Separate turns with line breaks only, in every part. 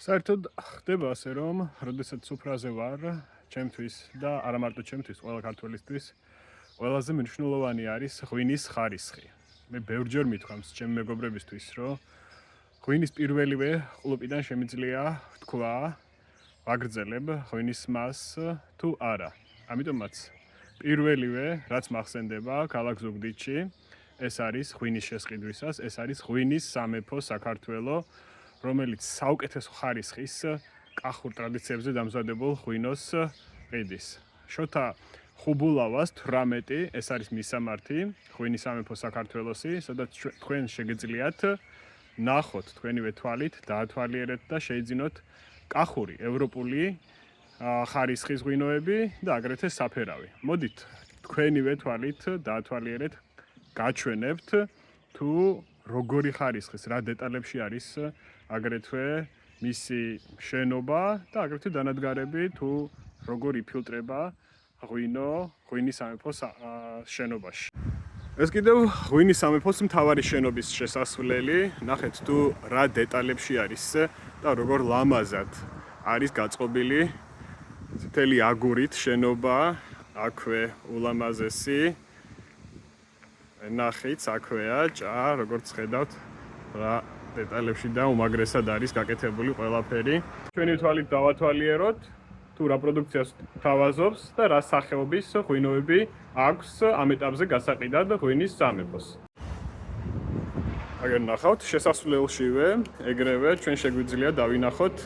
საერთოდ ხდება ასე, რომ როდესაც სუფრაზე ვარ, ჩემთვის და არა მარტო ჩემთვის, ყველა ქართველისთვის ყველაზე მნიშვნელოვანი არის ღვინის ხარისხი. მე ბევრჯერ მithქვამს ჩემი მეგობრებისთვის, რომ ღვინის პირველივე ყლუპიდან შემიძლია თქვა, ვაგრძელებ ღვინის მას თუ არა. ამიტომაც პირველივე, რაც მახსენდება ქალაქ ზუგდიდში, ეს არის ღვინის შესყიდვისას, ეს არის ღვინის სამეფო საქართველო, რომელიც საუკეთესო ხარისხის კახურ ტრადიციებზე დამზადებულ ღვინოს ყიდის. შოთა ხუბულავას 18 ეს არის მისამართი ღვინის სამეფო საქართველოსი, სადაც თქვენ შეგიძლიათ ნახოთ თქვენივე თვალით, დაათვალიერეთ და შეიძინოთ კახური ევროპული ხარისხის ღვინოები და აგრეთვე საფერავი. მოდით თქვენივე თვალით დაათვალიერეთ, გაჩვენებთ თუ როგორი ხარისხის რა დეტალებში არის აგრეთვე მისი შენობა და აგრეთვე დანადგარები თუ როგორ იფილტრება ღვინის სამეფოს შენობაში. ეს კიდევ ღვინის სამეფოს მთავარი შენობის შესასვლელი. ნახეთ თუ რა დეტალებში არის და როგორ ლამაზად არის გაწყობილი მთელი აგურით შენობა, აქვე ულამაზესი ნახეთ, აქვეა ჭა, როგორც ხედავთ, რა დეტალებში და უმაგრესად არის გაკეთებული ყველაფერი. ჩვენი თვალით დავათვალიეროთ თუ რა პროდუქციას თავაზობს და რა სახეობის ღვინოები აქვს ამ ეტაპზე გასაყიდად ღვინის სამეფოს. აგერ ნახავთ, შესასვლელშივე ეგრევე ჩვენ შეგვიძლია დავინახოთ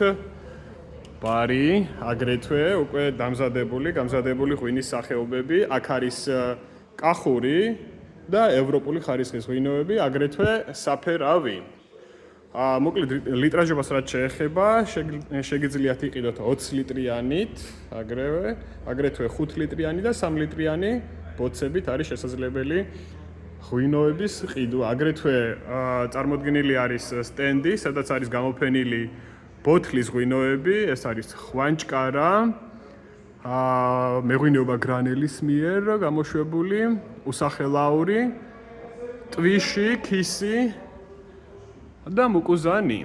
ბარი, აგრეთვე უკვე გამზადებული ღვინის სახეობები. აქ არის კახური და ევროპული ხარისხის ღვინოები, აგრეთვე საფერავი. მოკლედ ლიტრაჟობას რაც შეეხება, შეგიძლიათ იყიდოთ 20 ლიტრიანით, აგრეთვე 5 ლიტრიანი და 3 litrიანი ბოცებით არის შესაძლებელი ღვინოების ყიდვა. აგრეთვე წარმოდგენილი არის სტენდი, სადაც არის გამოფენილი ბოთლის ღვინოები, ეს არის ხვანჭკარა, მეღვინეობა გრანელის მიერ გამოშვებული, უსახელაური, ტვიში, ქისი და მუკუზანი.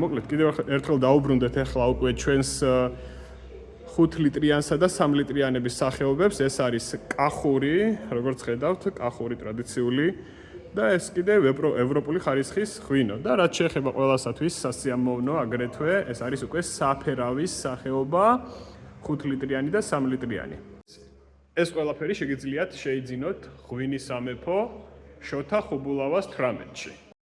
მოკლედ კიდევ ერთხელ დაუბრუნდეთ ახლა უკვე ჩვენს 5 litrიანსა და 3 litrიანების სახეობებს. ეს არის კახური, როგორც ხედავთ, კახური ტრადიციული და ეს კიდევ ევროპული ხარისხის ღვინო. და რაც შეეხება ყველასათვის სასიამოვნო, აგრეთვე ეს არის უკვე საფერავის სახეობა, 5 litrიანი და 3 litrიანი. ეს ყველაფერი შეგიძლიათ შეიძინოთ ღვინის სამეფო შოთა ხუბულავას 18-ში.